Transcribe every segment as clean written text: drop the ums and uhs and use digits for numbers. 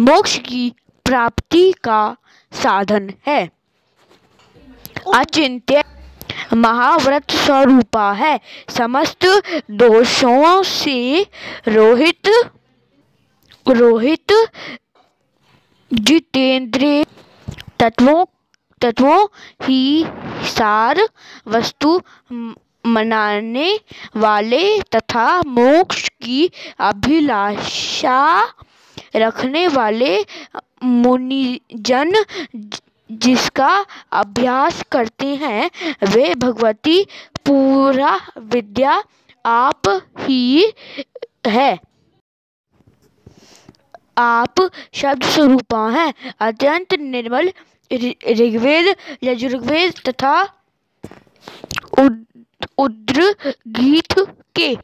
मोक्ष की प्राप्ति का साधन है। अचिंत्य महाव्रत स्वरूपा है। समस्त दोषों से रोहित जितेंद्रिय तत्वों ही सार वस्तु मनाने वाले तथा मोक्ष की अभिलाषा रखने वाले मुनिजन जिसका अभ्यास करते हैं वे भगवती पूरा विद्या आप ही है। आप शब्द स्वरूपा हैं। अत्यंत निर्मल ऋग्वेद, यजुर्वेद तथा उद्गीत के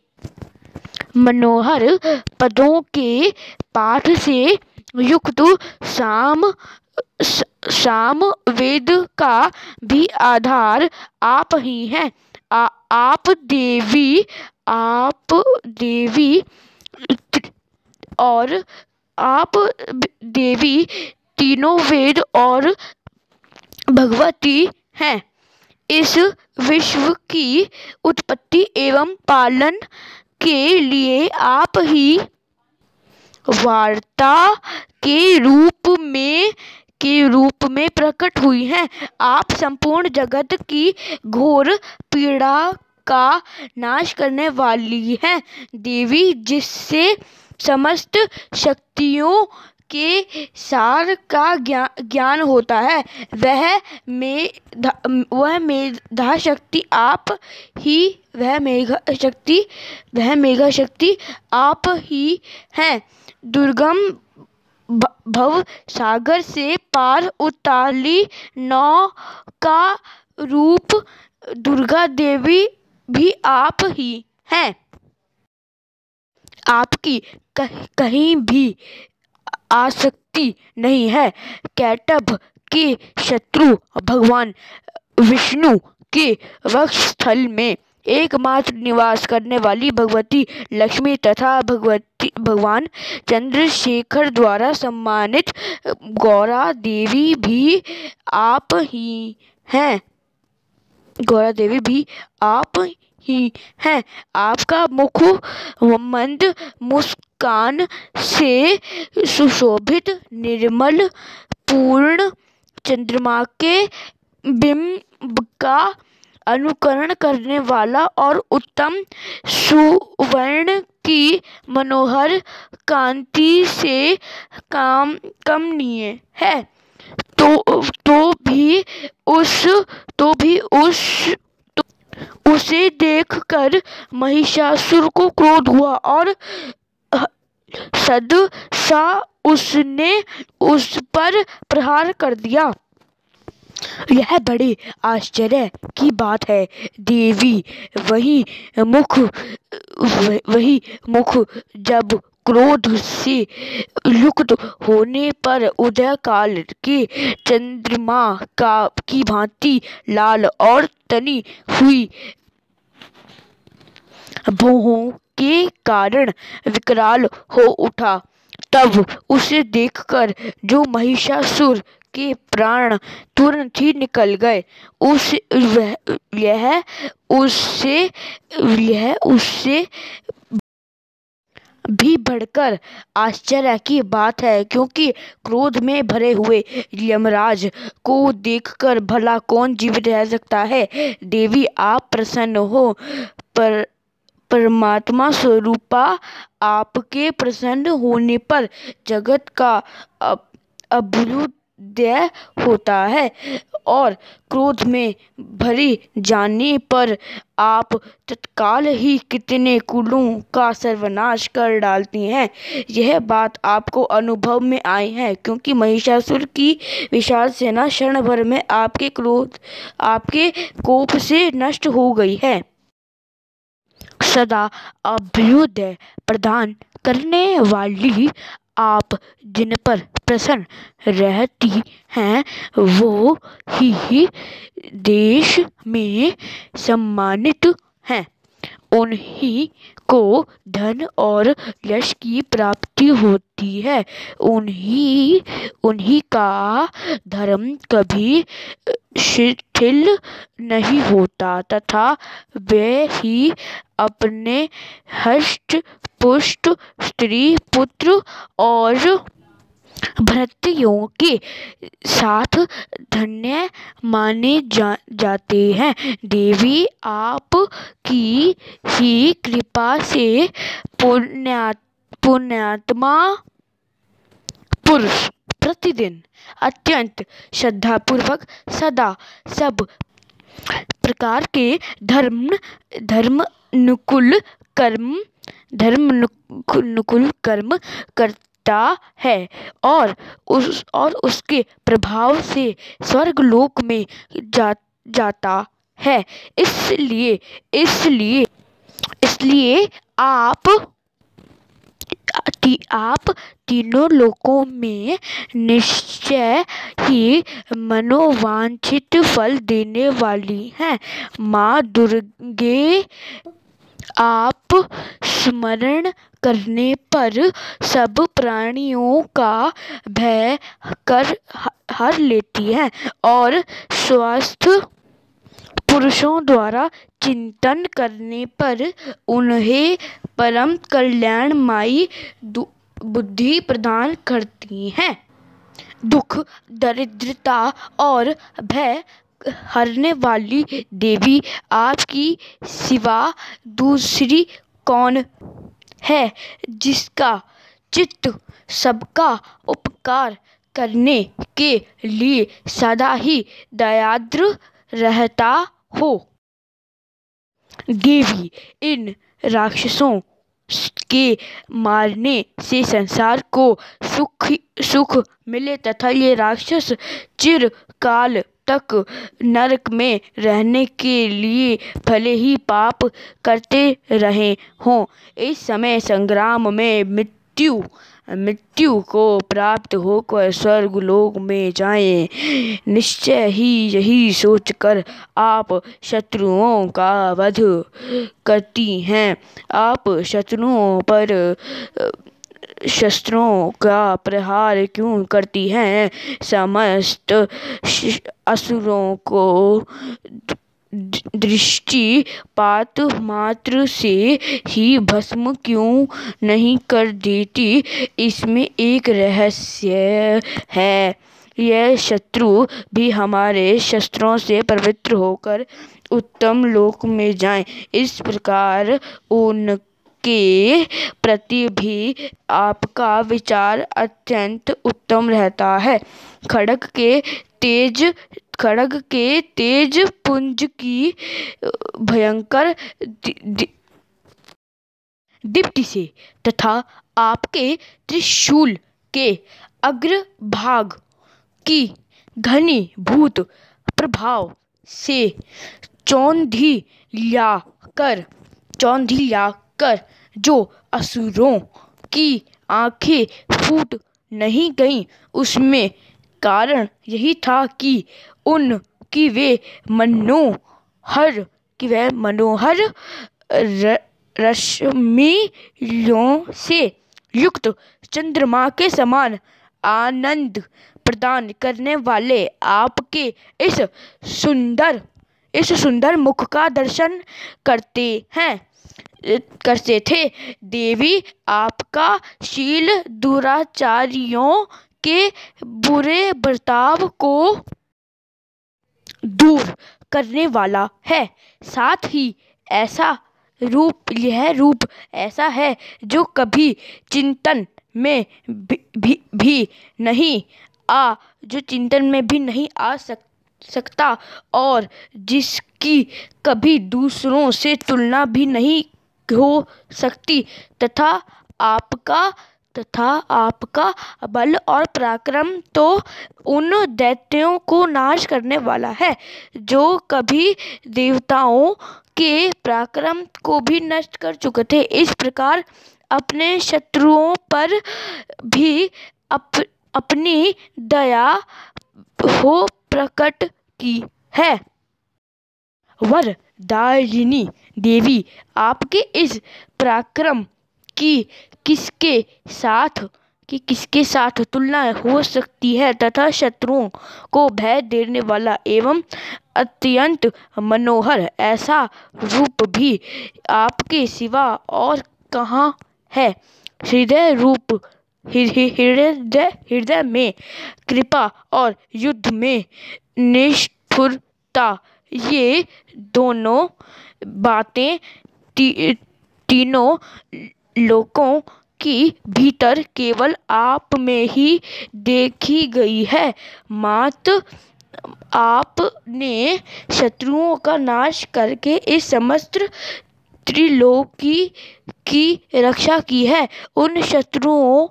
मनोहर पदों के पाठ से युक्त साम वेद का भी आधार आप ही हैं। आप देवी तीनों वेद और भगवती हैं। इस विश्व की उत्पत्ति एवं पालन के लिए आप ही वार्ता के रूप में प्रकट हुई हैं। आप संपूर्ण जगत की घोर पीड़ा का नाश करने वाली हैं। देवी जिससे समस्त शक्तियों के सार का ज्ञान होता है वह मेधा शक्ति आप ही मेघा शक्ति आप ही हैं। दुर्गम भव सागर से पार उतारली नौ का रूप दुर्गा देवी भी आप ही हैं। आपकी कहीं भी आसक्ति नहीं है। कैटभ के शत्रु भगवान विष्णु के वक्षस्थल में एकमात्र निवास करने वाली भगवती लक्ष्मी तथा भगवान चंद्रशेखर द्वारा सम्मानित गौरा देवी भी आप ही हैं। आपका मुख मंद मुस्कान से सुशोभित, निर्मल, पूर्ण चंद्रमा के बिंब का अनुकरण करने वाला और उत्तम सुवर्ण की मनोहर कांति से कमनीय है। तो भी उसे देखकर महिषासुर को क्रोध हुआ और सदसा उसने उस पर प्रहार कर दिया। यह बड़े आश्चर्य की बात है। देवी वही मुख जब क्रोध से युक्त होने पर उदय काल के चंद्रमा की भांति लाल और तनी हुई भौहों के कारण विकराल हो उठा। तब उसे देखकर जो महिषासुर के प्राण तुरंत ही निकल गए। यह उससे भी बढ़कर आश्चर्य की बात है, क्योंकि क्रोध में भरे हुए यमराज को देखकर भला कौन जीवित रह सकता है। देवी आप प्रसन्न हो। परमात्मा स्वरूपा आपके प्रसन्न होने पर जगत का अभ्युदय होता है और क्रोध में भरी जाने पर आप तत्काल ही कितने कुलों का सर्वनाश कर डालती हैं। यह बात आपको अनुभव में आई है, क्योंकि महिषासुर की विशाल सेना क्षण भर में आपके कोप से नष्ट हो गई है। सदा अभ्युदय प्रदान करने वाली आप जिन पर प्रसन्न रहती हैं वो ही देश में सम्मानित हैं। उन्हीं को धन और यश की प्राप्ति होती है। उन्हीं का धर्म कभी शिथिल नहीं होता तथा वे ही अपने हष्ट पुष्ट स्त्री पुत्र और भृत्यों के साथ धन्य माने जाते हैं। देवी आप की ही कृपा से पुण्यात्मा पुरुष प्रतिदिन अत्यंत श्रद्धापूर्वक सदा सब प्रकार के धर्मानुकूल कर्म करता है और उसके प्रभाव से स्वर्गलोक में जाता है। इसलिए आप तीनों लोकों में निश्चय ही मनोवांछित फल देने वाली हैं। माँ दुर्गे आप स्मरण करने पर सब प्राणियों का भय हर लेती हैं और स्वस्थ पुरुषों द्वारा चिंतन करने पर उन्हें परम कल्याणमयी बुद्धि प्रदान करती हैं। दुख दरिद्रता और भय हरने वाली देवी आपकी सिवा दूसरी कौन है जिसका चित्त सबका उपकार करने के लिए सदा ही दयाद्र रहता हो। देवी इन राक्षसों के मारने से संसार को सुख मिले तथा ये राक्षस चिरकाल तक नरक में रहने के लिए भले ही पाप करते रहे हों, इस समय संग्राम में मृत्यु को प्राप्त होकर स्वर्गलोक में जाएं। निश्चय ही यही सोचकर आप शत्रुओं का वध करती हैं। आप शत्रुओं पर शस्त्रों का प्रहार क्यों करती हैं? समस्त असुरों को दृष्टिपात मात्र से ही भस्म क्यों नहीं कर देती? इसमें एक रहस्य है। यह शत्रु भी हमारे शस्त्रों से पवित्र होकर उत्तम लोक में जाएं। इस प्रकार उनके प्रति भी आपका विचार अत्यंत उत्तम रहता है। खड्ग के तेज पुंज की भयंकर दीप्ति से तथा आपके त्रिशूल के अग्रभाग की घनीभूत प्रभाव से चौंधी लाकर जो असुरों की आंखें फूट नहीं गईं, उसमें कारण यही था कि वे मनोहर रश्मियों से युक्त चंद्रमा के समान आनंद प्रदान करने वाले आपके इस सुंदर मुख का दर्शन करते थे। देवी आपका शील दुराचारियों के बुरे बर्ताव को दूर करने वाला है। साथ ही यह रूप ऐसा है जो कभी चिंतन में भी नहीं आ सकता और जिसकी कभी दूसरों से तुलना भी नहीं हो सकती तथा आपका बल और पराक्रम तो उन दैत्यों को नाश करने वाला है जो कभी देवताओं के पराक्रम को भी नष्ट कर चुके थे। इस प्रकार अपने शत्रुओं पर भी अपनी दया हो प्रकट की है। वरदायिनी देवी आपके इस पराक्रम की किसके साथ तुलना हो सकती है तथा शत्रुओं को भय देने वाला एवं अत्यंत मनोहर ऐसा रूप भी आपके सिवा और कहाँ है। हृदय में कृपा और युद्ध में निष्ठुरता, ये दोनों बातें तीनों लोकों की भीतर केवल आप में ही देखी गई है। मात्र आपने शत्रुओं का नाश करके इस समस्त त्रिलोकी की रक्षा की है। उन शत्रुओं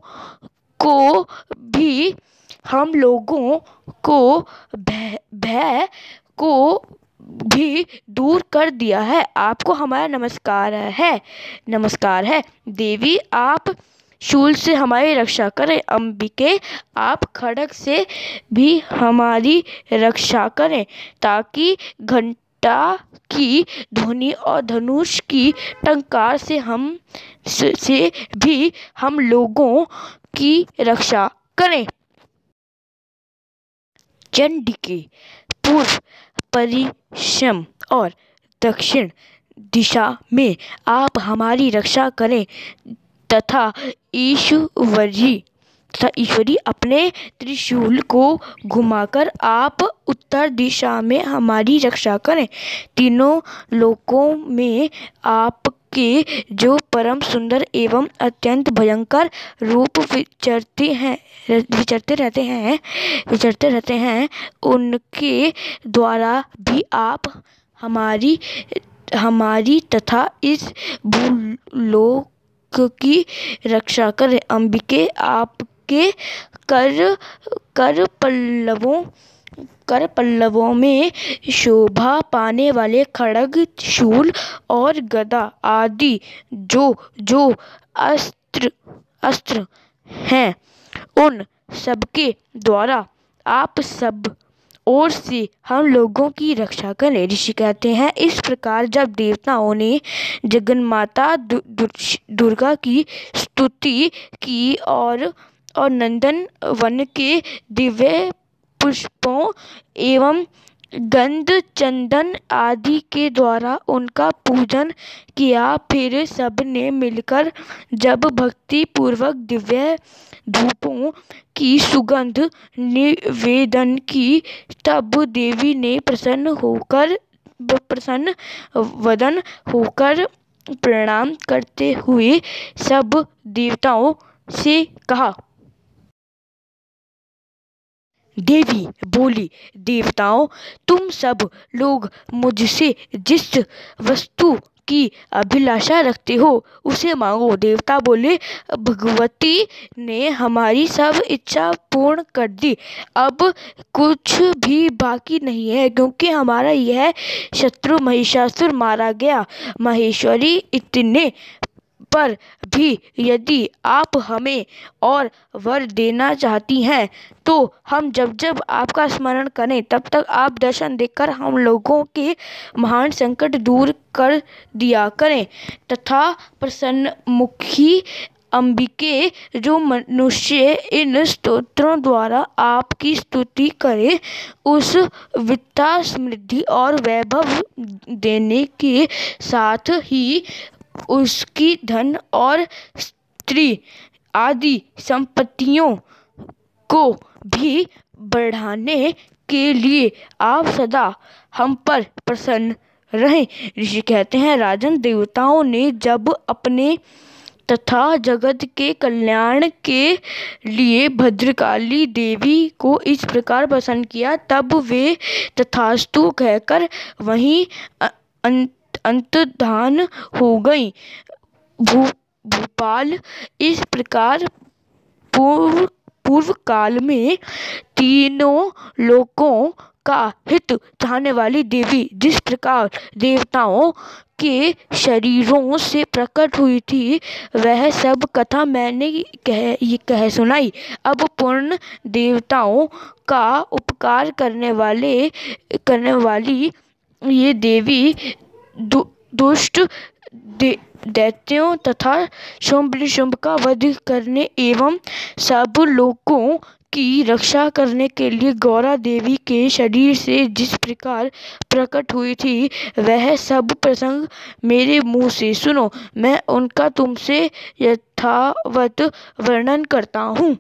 को भी हम लोगों को भय को भी दूर कर दिया है। आपको हमारा नमस्कार है। देवी, आप शूल से हमारी रक्षा करें। अंबिके, आप खड्ग से भी हमारी रक्षा करें, ताकि घंटा की ध्वनि और धनुष की टंकार से भी हम लोगों की रक्षा करें। चंडिके, पूर्व, पश्चिम और दक्षिण दिशा में आप हमारी रक्षा करें तथा ईश्वरी अपने त्रिशूल को घुमाकर आप उत्तर दिशा में हमारी रक्षा करें। तीनों लोकों में आपके जो परम सुंदर एवं अत्यंत भयंकर रूप विचरते रहते हैं, उनके द्वारा भी आप हमारी तथा इस भूलोक की रक्षा करें। अंबिके, आपके कर पल्लवों में शोभा पाने वाले खड्ग, शूल और गदा आदि जो अस्त्र हैं, उन सबके द्वारा आप सब ओर से हम लोगों की रक्षा करें। ऋषि कहते हैं, इस प्रकार जब देवताओं ने जगन्माता दुर्गा की स्तुति की और नंदन वन के दिव्य पुष्पों एवं गंध चंदन आदि के द्वारा उनका पूजन किया, फिर सबने मिलकर जब भक्ति पूर्वक दिव्य धूपों की सुगंध निवेदन की, तब देवी ने प्रसन्न वदन होकर प्रणाम करते हुए सब देवताओं से कहा। देवी बोली, देवताओं, तुम सब लोग मुझसे जिस वस्तु की अभिलाषा रखते हो उसे मांगो। देवता बोले, भगवती ने हमारी सब इच्छा पूर्ण कर दी, अब कुछ भी बाकी नहीं है, क्योंकि हमारा यह शत्रु महिषासुर मारा गया। महेश्वरी, इतने पर भी यदि आप हमें और वर देना चाहती हैं, तो हम जब जब आपका स्मरण करें तब तक आप दर्शन देकर हम लोगों के महान संकट दूर कर दिया करें। तथा प्रसन्नमुखी अंबिके, जो मनुष्य इन स्तोत्रों द्वारा आपकी स्तुति करे, उस विद्या, समृद्धि और वैभव देने के साथ ही उसकी धन और स्त्री आदि संपत्तियों को भी बढ़ाने के लिए आप सदा हम पर प्रसन्न रहें। ऋषि कहते हैं, राजन, देवताओं ने जब अपने तथा जगत के कल्याण के लिए भद्रकाली देवी को इस प्रकार प्रसन्न किया, तब वे तथास्तु कहकर वहीं अंतर्धान हो गई। भूपाल, इस प्रकार पूर्व काल में तीनों लोकों का हित चाहने वाली देवी जिस प्रकार देवताओं के शरीरों से प्रकट हुई थी, वह सब कथा मैंने कह सुनाई। अब पूर्ण देवताओं का उपकार करने वाली ये देवी दुष्ट दैत्यों तथा शुंभ निशुंभ का वध करने एवं सब लोगों की रक्षा करने के लिए गौरा देवी के शरीर से जिस प्रकार प्रकट हुई थी, वह सब प्रसंग मेरे मुंह से सुनो। मैं उनका तुमसे यथावत वर्णन करता हूँ।